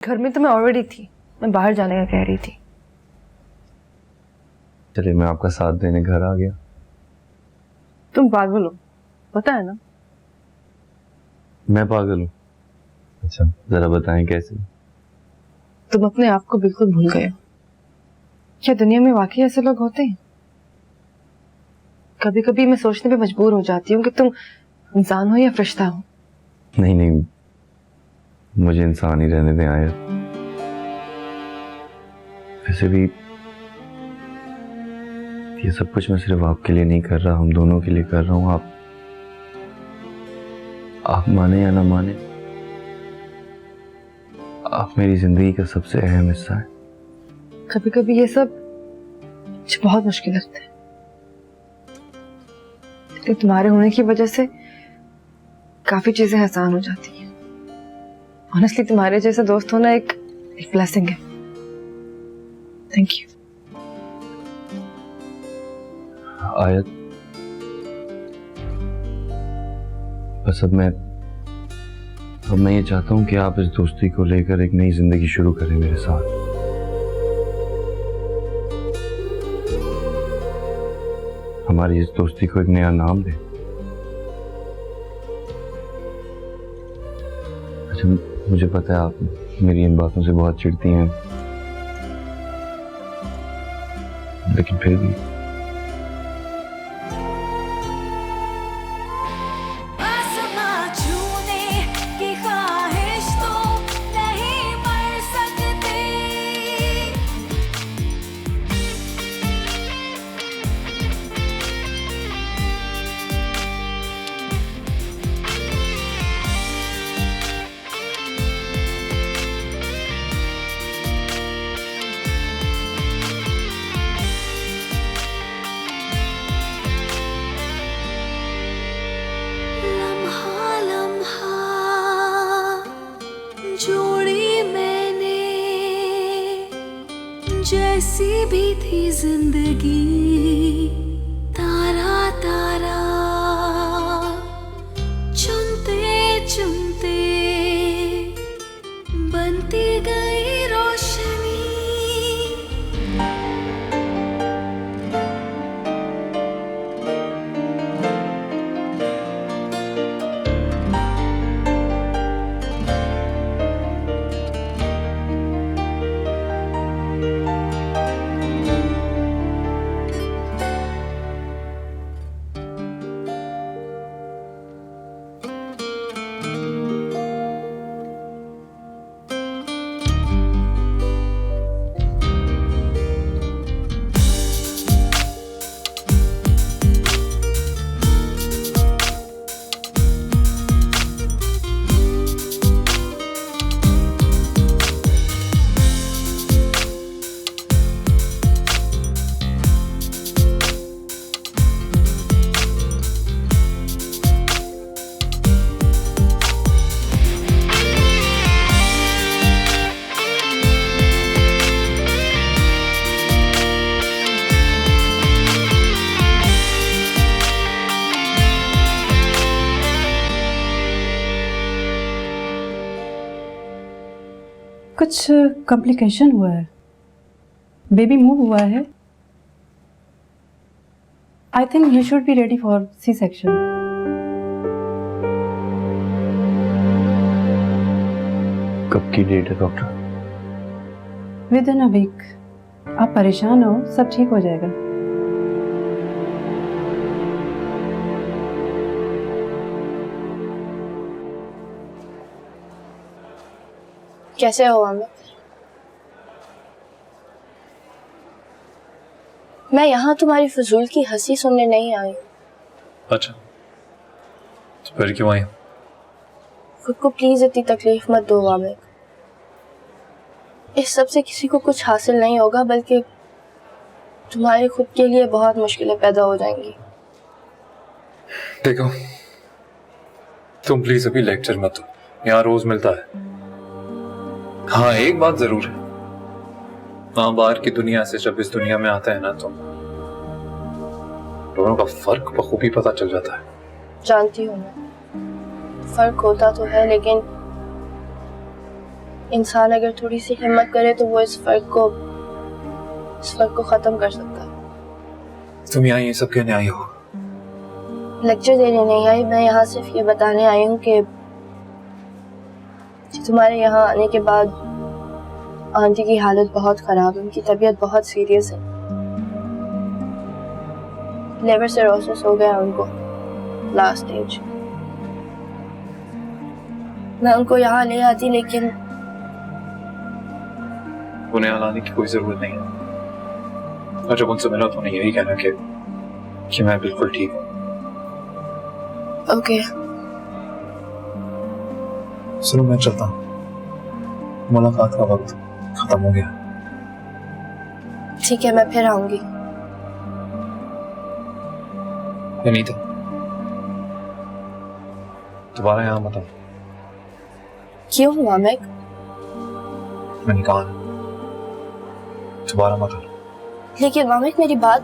घर में तो मैं ऑलरेडी थी, मैं बाहर जाने का कह रही थी। चलिए मैं आपका साथ देने घर आ गया। तुम पागल हो, पता है ना? मैं पागल हूँ? अच्छा जरा बताएं कैसे? तुम अपने आप को बिल्कुल भूल गए हो। क्या दुनिया में वाकई ऐसे लोग होते हैं? कभी कभी मैं सोचने पे मजबूर हो जाती हूँ कि तुम इंसान हो या फरिश्ता हो। नहीं नहीं, मुझे इंसान ही रहने दें आयत। वैसे भी ये सब कुछ मैं सिर्फ आपके लिए नहीं कर रहा, हम दोनों के लिए कर रहा हूँ। आप माने या ना माने, आप मेरी जिंदगी का सबसे अहम हिस्सा है। कभी कभी ये सब मुझे बहुत मुश्किल लगता है, लेकिन तुम्हारे होने की वजह से काफी चीजें आसान हो जाती हैं। ऑनेस्टली तुम्हारे जैसा दोस्त होना एक ब्लेसिंग है। Thank you. आयत, बस अब मैं ये चाहता हूँ कि आप इस दोस्ती को लेकर एक नई जिंदगी शुरू करें मेरे साथ। हमारी इस दोस्ती को एक नया नाम दें। अच्छा मुझे पता है आप मेरी इन बातों से बहुत चिढ़ती हैं, लेकिन फिर भी जोड़ी मैंने जैसी भी थी जिंदगी, तारा तारा चुनते चुनते बनती गई रोशनी। कुछ कॉम्प्लिकेशन हुआ है, बेबी मूव हुआ है। I think you should be ready for C section. कब की डेट है doctor? Within a week. आप परेशान हो, सब ठीक हो जाएगा। कैसे हो अमित? मैं यहाँ तुम्हारी फजूल की हंसी सुनने नहीं आई। अच्छा तो फिर क्यों आई? खुद को प्लीज इतनी तकलीफ मत दो अमित। इस सब से किसी को कुछ हासिल नहीं होगा, बल्कि तुम्हारे खुद के लिए बहुत मुश्किलें पैदा हो जाएंगी। देखो तुम प्लीज अभी लेक्चर मत दो, यहाँ रोज मिलता है। हाँ एक बात जरूर है, वहां बाहर की दुनिया से जब इस दुनिया में आता है ना तो दोनों का फर्क बखूबी पता चल जाता है। जानती हूँ मैं, फर्क होता तो है, लेकिन इंसान अगर थोड़ी सी हिम्मत करे तो वो इस फर्क को खत्म कर सकता है। तुम यहाँ ये सब कहने आई हो? लेक्चर देने नहीं आई, मैं यहाँ सिर्फ ये बताने आई हूँ कि तुम्हारे यहाँ आने के बाद आंटी की हालत बहुत खराब है, उनकी तबीयत बहुत सीरियस है। लिवर सिरोसिस हो गया उनको, लास्ट स्टेज। मैं उनको यहाँ ले आती लेकिन उन्हें यहाँ लाने की कोई जरूरत नहीं है। और जब उनसे मिला तो उन्हें यही कहना कि मैं बिल्कुल ठीक हूँ। ओके। सुनो, मैं चलता हूँ, मुलाकात का वक्त खत्म हो गया। ठीक है, मैं फिर आऊंगी। अनीता, दोबारा यहाँ मत आओ। क्यों मामिक? मैंने कहा दोबारा मत आओ। लेकिन मामिक मेरी बात